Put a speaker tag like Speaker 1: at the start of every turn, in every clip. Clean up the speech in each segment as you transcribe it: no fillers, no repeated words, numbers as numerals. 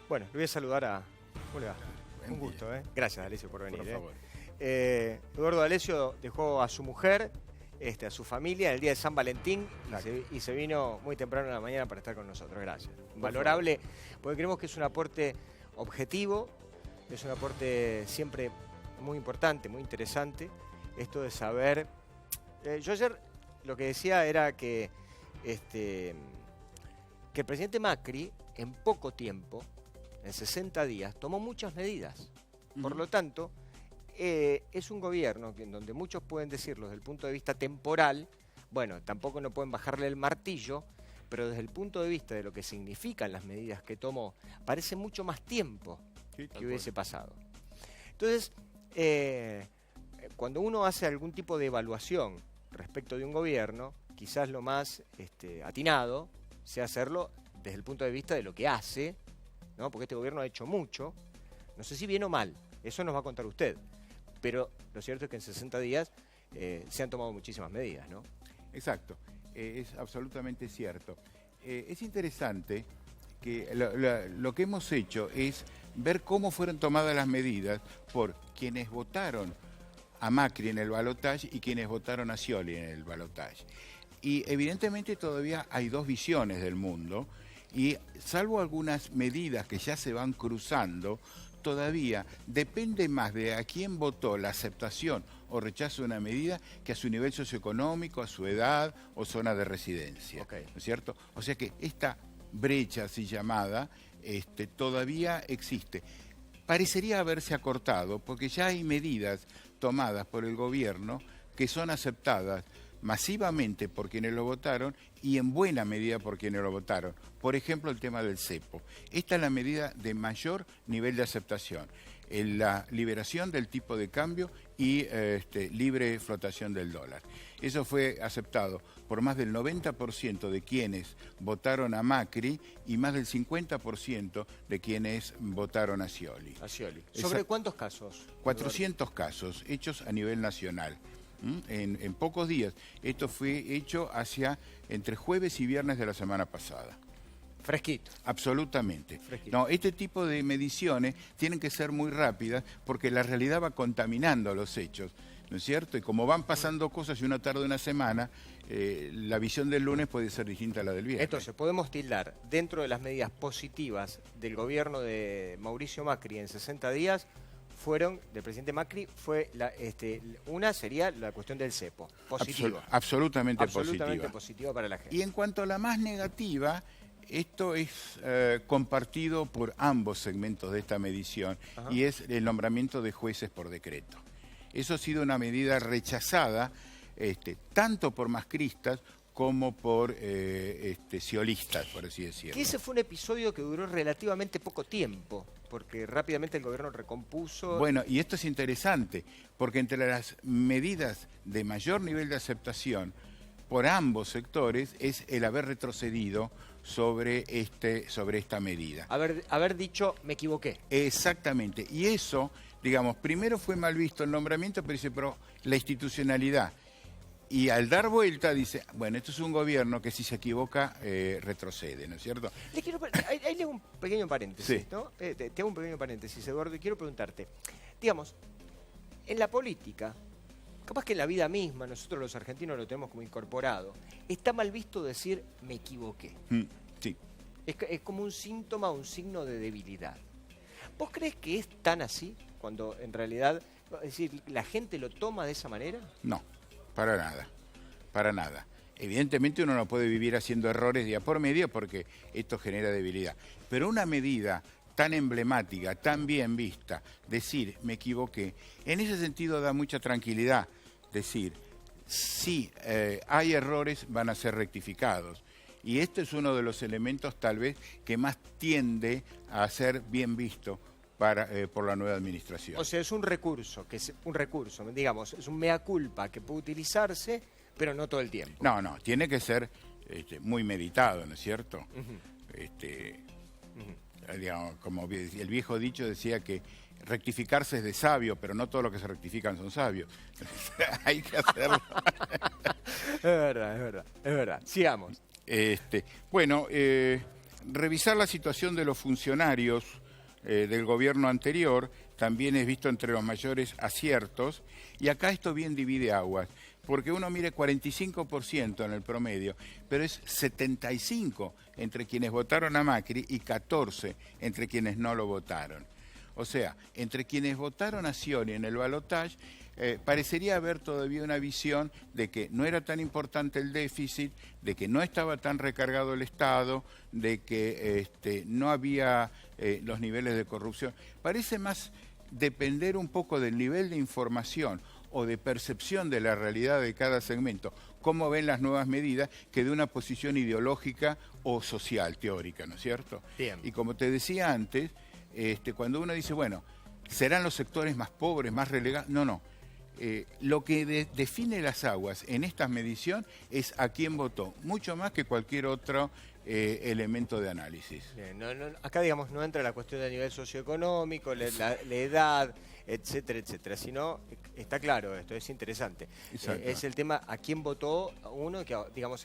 Speaker 1: Bueno, le voy a saludar a... ¿Cómo le va? Un gusto, ¿eh? Gracias, D'Alessio, por venir. Por favor. Eduardo D'Alessio dejó a su mujer, a su familia, el día de San Valentín y se vino muy temprano en la mañana para estar con nosotros. Gracias. Valorable, porque creemos que es un aporte objetivo, es un aporte siempre muy importante, muy interesante. Esto de saber... yo ayer lo que decía era que el presidente Macri, en poco tiempo, en 60 días, tomó muchas medidas. Por lo tanto, es un gobierno en donde muchos pueden decirlo desde el punto de vista temporal, bueno, tampoco no pueden bajarle el martillo, pero desde el punto de vista de lo que significan las medidas que tomó, parece mucho más tiempo que hubiese pasado. Entonces, cuando uno hace algún tipo de evaluación respecto de un gobierno, quizás lo más atinado sea hacerlo desde el punto de vista de lo que hace, ¿no? Porque este gobierno ha hecho mucho, no sé si bien o mal, eso nos va a contar usted, pero lo cierto es que en 60 días se han tomado muchísimas medidas, ¿no?
Speaker 2: Exacto, es absolutamente cierto. Es interesante que lo que hemos hecho es ver cómo fueron tomadas las medidas por quienes votaron a Macri en el balotaje y quienes votaron a Scioli en el balotaje. Y evidentemente todavía hay dos visiones del mundo y salvo algunas medidas que ya se van cruzando, todavía depende más de a quién votó la aceptación o rechazo de una medida que a su nivel socioeconómico, a su edad o zona de residencia, ¿no es cierto? O sea que esta brecha así llamada todavía existe. Parecería haberse acortado porque ya hay medidas tomadas por el gobierno que son aceptadas masivamente por quienes lo votaron y en buena medida por quienes lo votaron. Por ejemplo, el tema del cepo. Esta es la medida de mayor nivel de aceptación. La liberación del tipo de cambio y libre flotación del dólar. Eso fue aceptado por más del 90% de quienes votaron a Macri y más del 50% de quienes votaron a Scioli.
Speaker 1: ¿Sobre cuántos casos?
Speaker 2: 400 casos hechos a nivel nacional. En pocos días. Esto fue hecho entre jueves y viernes de la semana pasada.
Speaker 1: Fresquito.
Speaker 2: Absolutamente.
Speaker 1: Fresquito.
Speaker 2: No, este tipo de mediciones tienen que ser muy rápidas porque la realidad va contaminando los hechos, ¿no es cierto? Y como van pasando cosas y uno tarda una semana, la visión del lunes puede ser distinta a la del viernes.
Speaker 1: Entonces, podemos tildar dentro de las medidas positivas del gobierno de Mauricio Macri en 60 días, del presidente Macri, una sería la cuestión del cepo. Positiva.
Speaker 2: Absolutamente
Speaker 1: positiva para la gente.
Speaker 2: Y en cuanto a la más negativa, esto es compartido por ambos segmentos de esta medición. Ajá. Y es el nombramiento de jueces por decreto. Eso ha sido una medida rechazada tanto por macristas como por sciolistas, por así decirlo.
Speaker 1: Que ese fue un episodio que duró relativamente poco tiempo, porque rápidamente el gobierno recompuso...
Speaker 2: Bueno, y esto es interesante, porque entre las medidas de mayor nivel de aceptación por ambos sectores es el haber retrocedido sobre esta medida.
Speaker 1: Haber dicho, me equivoqué.
Speaker 2: Exactamente, y eso, digamos, primero fue mal visto el nombramiento, pero la institucionalidad. Y al dar vuelta dice, bueno, esto es un gobierno que si se equivoca retrocede, ¿no es cierto?
Speaker 1: Ahí le hago un pequeño paréntesis,
Speaker 2: sí.
Speaker 1: ¿no? Te hago un pequeño paréntesis, Eduardo, y quiero preguntarte, digamos, en la política, capaz que en la vida misma, nosotros los argentinos lo tenemos como incorporado, está mal visto decir, me equivoqué.
Speaker 2: Sí.
Speaker 1: Es como un síntoma, un signo de debilidad. ¿Vos crees que es tan así, cuando en realidad, es decir, la gente lo toma de esa manera?
Speaker 2: No. Para nada. Evidentemente uno no puede vivir haciendo errores día por medio porque esto genera debilidad. Pero una medida tan emblemática, tan bien vista, decir, me equivoqué, en ese sentido da mucha tranquilidad. Decir, si hay errores, van a ser rectificados. Y este es uno de los elementos tal vez que más tiende a ser bien visto por la nueva administración.
Speaker 1: O sea, es un recurso, digamos, es un mea culpa que puede utilizarse, pero no todo el tiempo.
Speaker 2: No, tiene que ser muy meditado, ¿no es cierto? Digamos, como el viejo dicho decía que rectificarse es de sabio, pero no todo lo que se rectifican son sabios. Hay que hacerlo.
Speaker 1: Es verdad. Sigamos.
Speaker 2: Bueno, revisar la situación de los funcionarios del gobierno anterior también es visto entre los mayores aciertos, y acá esto bien divide aguas, porque uno mire 45% en el promedio, pero es 75% entre quienes votaron a Macri y 14% entre quienes no lo votaron. O sea, entre quienes votaron a Scioli en el balotaje, parecería haber todavía una visión de que no era tan importante el déficit, de que no estaba tan recargado el Estado, de que no había los niveles de corrupción. Parece más depender un poco del nivel de información o de percepción de la realidad de cada segmento, cómo ven las nuevas medidas, que de una posición ideológica o social, teórica, ¿no es cierto?
Speaker 1: Bien.
Speaker 2: Y como te decía antes, cuando uno dice, bueno, ¿serán los sectores más pobres, más relegados? No. Lo que define las aguas en esta medición es a quién votó, mucho más que cualquier otro elemento de análisis.
Speaker 1: Bien, acá, digamos, no entra la cuestión del nivel socioeconómico, la edad, etcétera, etcétera, sino, está claro esto, es interesante. Es el tema a quién votó uno, que, digamos,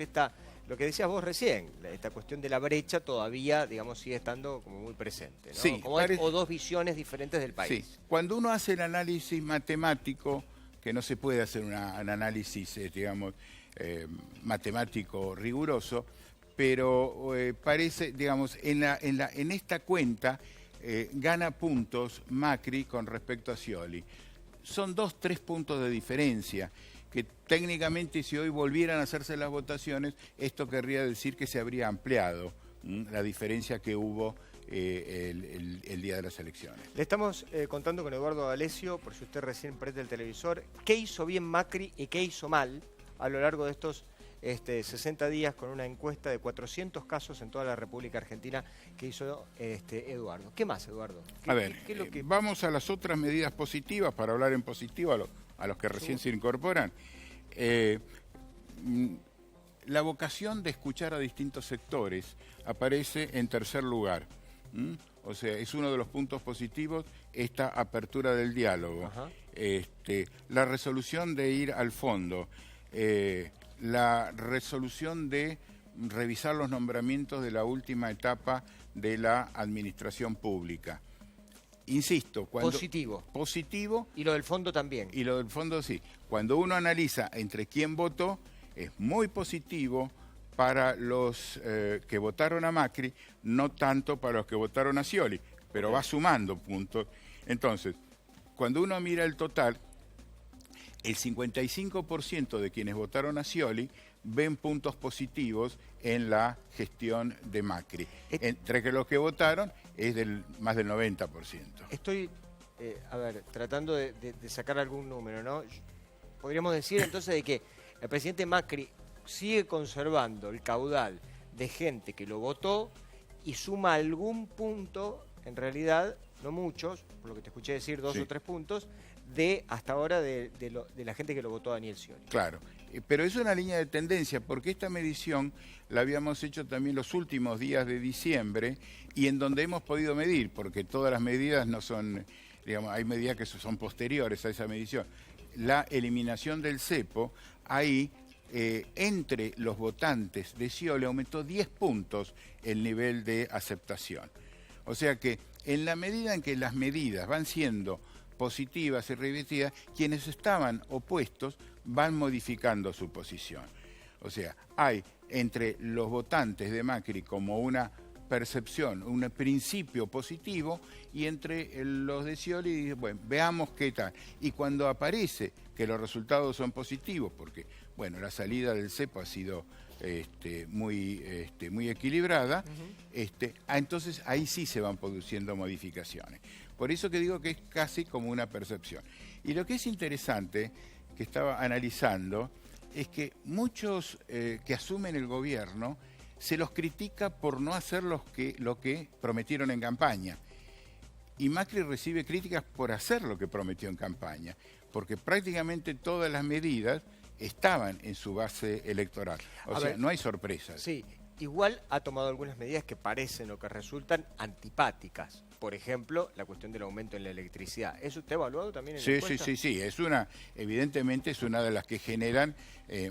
Speaker 1: lo que decías vos recién, esta cuestión de la brecha todavía, digamos, sigue estando como muy presente, ¿no?
Speaker 2: Sí,
Speaker 1: o dos visiones diferentes del país.
Speaker 2: Sí. Cuando uno hace el análisis matemático, que no se puede hacer un análisis, digamos, matemático riguroso, pero parece, digamos, en esta cuenta gana puntos Macri con respecto a Scioli. Son 2-3 puntos de diferencia, que técnicamente si hoy volvieran a hacerse las votaciones, esto querría decir que se habría ampliado la diferencia que hubo el día de las elecciones.
Speaker 1: Le estamos contando con Eduardo D'Alessio, por si usted recién prende el televisor, qué hizo bien Macri y qué hizo mal a lo largo de estos 60 días, con una encuesta de 400 casos en toda la República Argentina que hizo Eduardo. ¿Qué más, Eduardo? ¿Qué es lo que...
Speaker 2: Vamos a las otras medidas positivas, para hablar en positivo a los que recién se incorporan. La vocación de escuchar a distintos sectores aparece en tercer lugar. O sea, es uno de los puntos positivos esta apertura del diálogo. La resolución de ir al fondo, la resolución de revisar los nombramientos de la última etapa de la administración pública. Insisto, positivo.
Speaker 1: Y lo del fondo también.
Speaker 2: Y lo del fondo sí. Cuando uno analiza entre quién votó, es muy positivo para los que votaron a Macri, no tanto para los que votaron a Scioli, pero va sumando puntos. Entonces, cuando uno mira el total, el 55% de quienes votaron a Scioli ven puntos positivos en la gestión de Macri. Entre que los que votaron es más del 90%.
Speaker 1: Estoy, tratando de sacar algún número, ¿no? Podríamos decir entonces de que el presidente Macri sigue conservando el caudal de gente que lo votó y suma algún punto, en realidad, no muchos, por lo que te escuché decir, 2 o 3 puntos, de hasta ahora de la gente que lo votó a Daniel Scioli.
Speaker 2: Claro, pero es una línea de tendencia, porque esta medición la habíamos hecho también los últimos días de diciembre, y en donde hemos podido medir, porque todas las medidas no son, digamos, hay medidas que son posteriores a esa medición. La eliminación del cepo, ahí entre los votantes de Scioli aumentó 10 puntos el nivel de aceptación. O sea que en la medida en que las medidas van siendo positivas y revertidas, quienes estaban opuestos van modificando su posición. O sea, hay entre los votantes de Macri como una percepción, un principio positivo, y entre los de Scioli, bueno, veamos qué tal. Y cuando aparece que los resultados son positivos, porque, bueno, la salida del cepo ha sido muy equilibrada, entonces ahí sí se van produciendo modificaciones. Por eso que digo que es casi como una percepción. Y lo que es interesante, que estaba analizando, es que muchos que asumen el gobierno se los critica por no hacer lo que prometieron en campaña. Y Macri recibe críticas por hacer lo que prometió en campaña, porque prácticamente todas las medidas estaban en su base electoral. O sea, no hay sorpresas.
Speaker 1: Sí, igual ha tomado algunas medidas que parecen o que resultan antipáticas. Por ejemplo, la cuestión del aumento en la electricidad. ¿Eso usted ha evaluado también en la encuesta?
Speaker 2: Sí. Evidentemente es una de las que generan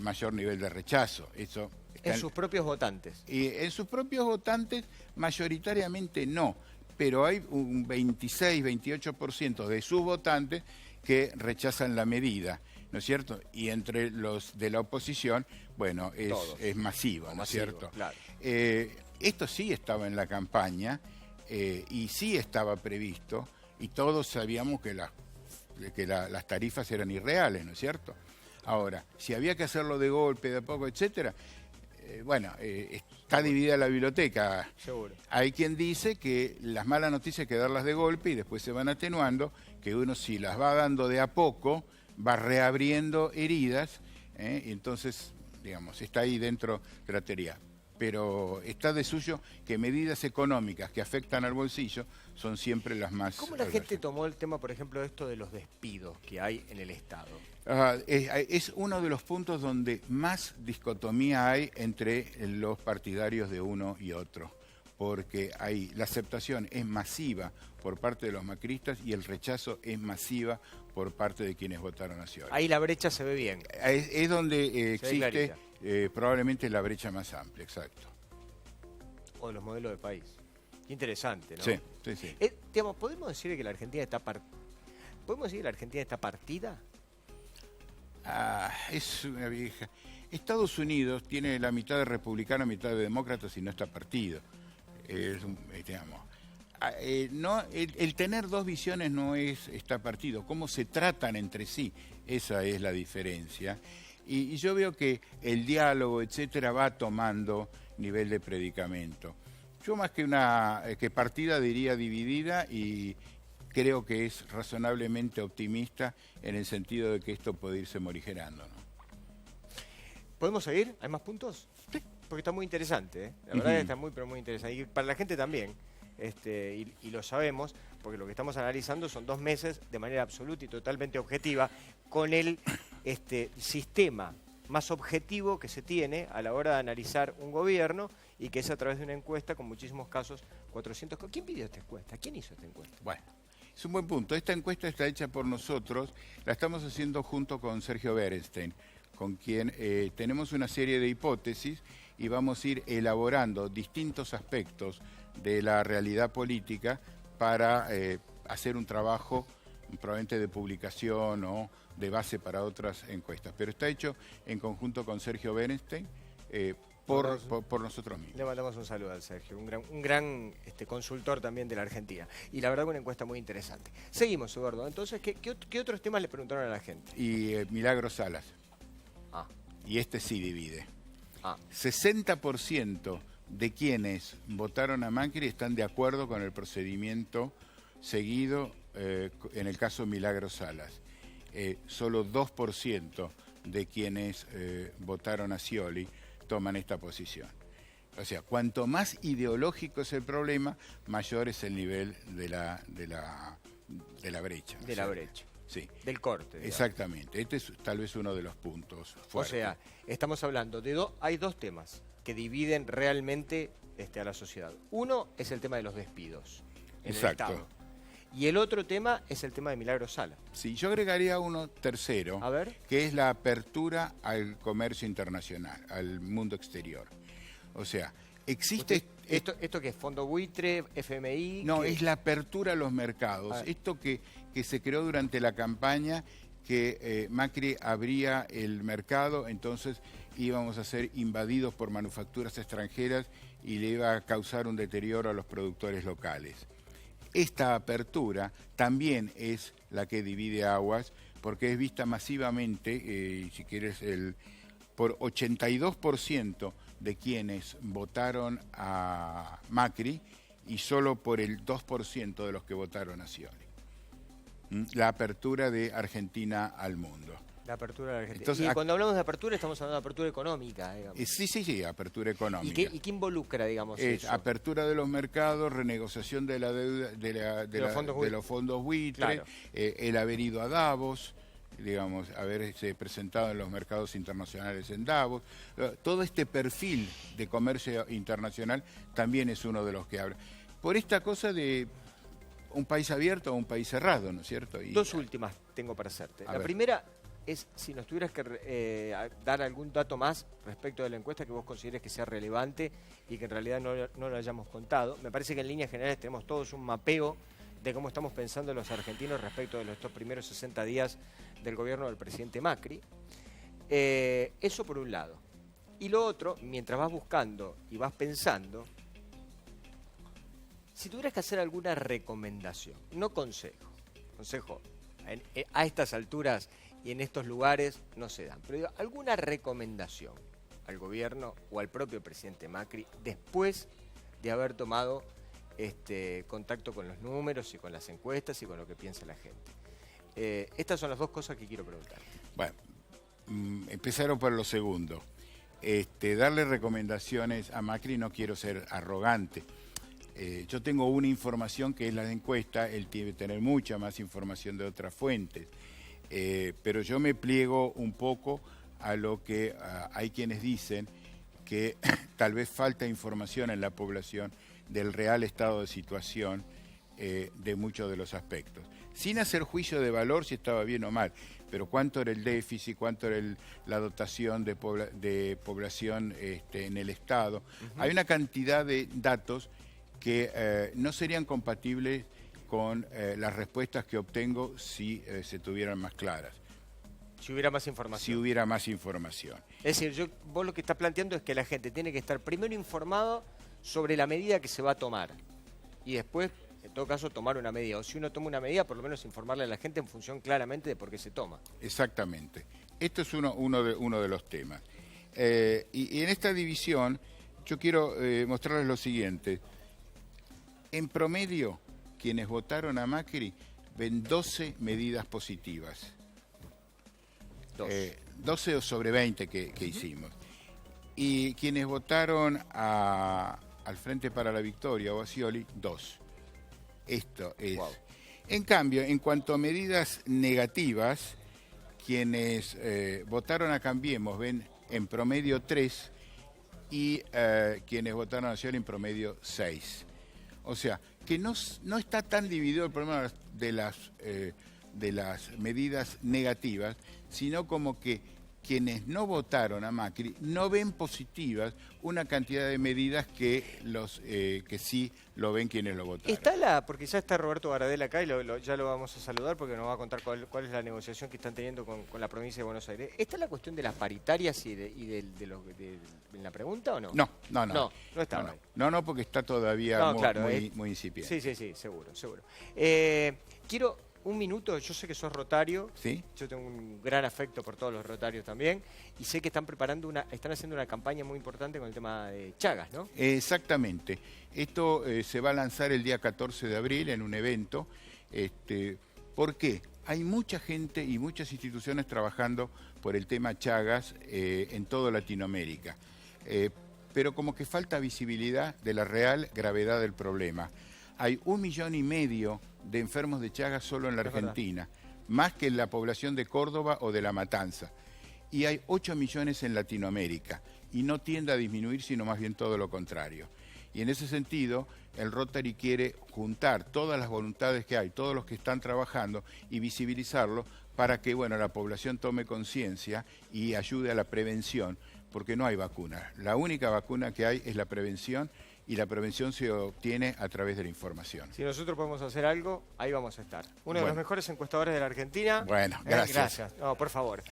Speaker 2: mayor nivel de rechazo. Eso
Speaker 1: en sus propios votantes.
Speaker 2: En sus propios votantes mayoritariamente no, pero hay un 26-28% de sus votantes que rechazan la medida, ¿no es cierto? Y entre los de la oposición, bueno, es masivo, ¿no es cierto?
Speaker 1: Claro.
Speaker 2: Esto sí estaba en la campaña y sí estaba previsto y todos sabíamos que las tarifas eran irreales, ¿no es cierto? Ahora, si había que hacerlo de golpe, de a poco, etcétera, está dividida la biblioteca.
Speaker 1: Seguro.
Speaker 2: Hay quien dice que las malas noticias hay que darlas de golpe y después se van atenuando, que uno si las va dando de a poco va reabriendo heridas, y entonces, digamos, está ahí dentro de la teoría. Pero está de suyo que medidas económicas que afectan al bolsillo son siempre las más...
Speaker 1: ¿Cómo la gente tomó el tema, por ejemplo, esto de los despidos que hay en el Estado?
Speaker 2: Es uno de los puntos donde más dicotomía hay entre los partidarios de uno y otro, porque la aceptación es masiva por parte de los macristas y el rechazo es masiva por parte de quienes votaron a Scioli.
Speaker 1: Ahí la brecha se ve bien.
Speaker 2: Es donde existe probablemente la brecha más amplia, exacto.
Speaker 1: O de los modelos de país. Qué interesante, ¿no?
Speaker 2: Sí.
Speaker 1: Digamos, ¿podemos decir que la Argentina está partida?
Speaker 2: Es una vieja. Estados Unidos tiene la mitad de republicanos, mitad de demócratas y no está partido. El tener dos visiones no está partido. Cómo se tratan entre sí, esa es la diferencia. Y yo veo que el diálogo, etcétera, va tomando nivel de predicamento. Yo más que partida diría dividida y creo que es razonablemente optimista en el sentido de que esto puede irse morigerando, ¿no?
Speaker 1: ¿Podemos seguir? ¿Hay más puntos? Sí. Porque está muy interesante, ¿eh? La verdad que está muy, pero muy interesante. Y para la gente también, y lo sabemos, porque lo que estamos analizando son 2 meses de manera absoluta y totalmente objetiva, con el sistema más objetivo que se tiene a la hora de analizar un gobierno y que es a través de una encuesta con muchísimos casos, 400... ¿Quién pidió esta encuesta? ¿Quién hizo esta encuesta?
Speaker 2: Bueno, es un buen punto. Esta encuesta está hecha por nosotros, la estamos haciendo junto con Sergio Berenstein, con quien tenemos una serie de hipótesis y vamos a ir elaborando distintos aspectos de la realidad política para hacer un trabajo probablemente de publicación o de base para otras encuestas. Pero está hecho en conjunto con Sergio Berenstein por nosotros mismos.
Speaker 1: Le mandamos un saludo al Sergio, un gran consultor también de la Argentina. Y la verdad que una encuesta muy interesante. Seguimos, Eduardo. Entonces, ¿qué otros temas le preguntaron a la gente?
Speaker 2: Y Milagros Salas. Y sí divide. 60% de quienes votaron a Macri están de acuerdo con el procedimiento seguido en el caso Milagros Salas. Solo 2% de quienes votaron a Scioli toman esta posición. O sea, cuanto más ideológico es el problema, mayor es el nivel de la brecha.
Speaker 1: De la brecha.
Speaker 2: Sí.
Speaker 1: Del corte. Digamos.
Speaker 2: Exactamente. Este es tal vez uno de los puntos fuertes.
Speaker 1: O sea, estamos hablando de hay 2 temas que dividen realmente a la sociedad. Uno es el tema de los despidos en el Estado. Y el otro tema es el tema de Milagros Salas.
Speaker 2: Sí, yo agregaría uno tercero, que es la apertura al comercio internacional, al mundo exterior. O sea, existe...
Speaker 1: ¿Esto que es fondo buitre, FMI?
Speaker 2: No, es la apertura a los mercados. Esto que se creó durante la campaña, que Macri abría el mercado, entonces íbamos a ser invadidos por manufacturas extranjeras y le iba a causar un deterioro a los productores locales. Esta apertura también es la que divide aguas, porque es vista masivamente, si quieres, por 82% de quienes votaron a Macri y solo por el 2% de los que votaron a Scioli. La apertura de Argentina al mundo.
Speaker 1: La apertura de Argentina. Entonces, y cuando hablamos de apertura, estamos hablando de apertura económica, digamos.
Speaker 2: Sí, apertura económica.
Speaker 1: ¿Y qué involucra, digamos, eso?
Speaker 2: Apertura de los mercados, renegociación de la deuda de los fondos buitres, el haber ido a Davos, digamos, haberse presentado en los mercados internacionales en Davos. Todo este perfil de comercio internacional también es uno de los que habla. Por esta cosa de un país abierto o un país cerrado, ¿no es cierto? Y,
Speaker 1: dos últimas tengo para hacerte. La primera es si nos tuvieras que dar algún dato más respecto de la encuesta que vos consideres que sea relevante y que en realidad no lo hayamos contado. Me parece que en líneas generales tenemos todos un mapeo de cómo estamos pensando los argentinos respecto de estos primeros 60 días del gobierno del presidente Macri. Eso por un lado. Y lo otro, mientras vas buscando y vas pensando, si tuvieras que hacer alguna recomendación, no consejo, a estas alturas y en estos lugares no se dan, pero digo, alguna recomendación al gobierno o al propio presidente Macri después de haber tomado contacto con los números y con las encuestas y con lo que piensa la gente. Estas son las dos cosas que quiero preguntar.
Speaker 2: Bueno, empezaron por lo segundo. Darle recomendaciones a Macri, no quiero ser arrogante. Yo tengo una información que es la de encuesta, él tiene que tener mucha más información de otras fuentes. Pero yo me pliego un poco a lo que hay quienes dicen que tal vez falta información en la población del real estado de situación de muchos de los aspectos. Sin hacer juicio de valor si estaba bien o mal, pero cuánto era el déficit, cuánto era la dotación de población en el Estado. Hay una cantidad de datos que no serían compatibles con las respuestas que obtengo si se tuvieran más claras.
Speaker 1: Si hubiera más información.
Speaker 2: Si hubiera más información.
Speaker 1: Es decir, vos lo que estás planteando es que la gente tiene que estar primero informado sobre la medida que se va a tomar y después, en todo caso, tomar una medida. O si uno toma una medida, por lo menos informarle a la gente en función claramente de por qué se toma. Exactamente.
Speaker 2: Esto es uno de los temas. Y en esta división yo quiero mostrarles lo siguiente. En promedio, quienes votaron a Macri ven 12 medidas positivas. 12 sobre 20 que hicimos. Y quienes votaron al Frente para la Victoria o a Scioli, 2. Esto es. Wow. En cambio, en cuanto a medidas negativas, quienes votaron a Cambiemos ven en promedio 3 y quienes votaron a Scioli en promedio 6. O sea, que no está tan dividido el problema de las medidas negativas, sino como que quienes no votaron a Macri no ven positivas una cantidad de medidas que sí lo ven quienes lo votaron.
Speaker 1: Porque ya está Roberto Baradel acá y ya lo vamos a saludar porque nos va a contar cuál es la negociación que están teniendo con la provincia de Buenos Aires. ¿Está la cuestión de las paritarias y de la pregunta o no?
Speaker 2: No está. No, porque está todavía muy incipiente.
Speaker 1: Sí, seguro. Quiero un minuto, yo sé que sos rotario, ¿sí? Yo tengo un gran afecto por todos los rotarios también, y sé que están haciendo una campaña muy importante con el tema de Chagas, ¿no?
Speaker 2: Exactamente. Esto se va a lanzar el día 14 de abril en un evento. ¿Por qué? Hay mucha gente y muchas instituciones trabajando por el tema Chagas en toda Latinoamérica, pero como que falta visibilidad de la real gravedad del problema. Hay 1,5 millones de enfermos de Chagas solo en la Argentina, más que en la población de Córdoba o de La Matanza. Y hay 8 millones en Latinoamérica, y no tiende a disminuir, sino más bien todo lo contrario. Y en ese sentido, el Rotary quiere juntar todas las voluntades que hay, todos los que están trabajando, y visibilizarlo para que la población tome conciencia y ayude a la prevención, porque no hay vacuna. La única vacuna que hay es la prevención, y la prevención se obtiene a través de la información.
Speaker 1: Si nosotros podemos hacer algo, ahí vamos a estar. Uno de los mejores encuestadores de la Argentina.
Speaker 2: Bueno, gracias.
Speaker 1: Gracias. No, por favor.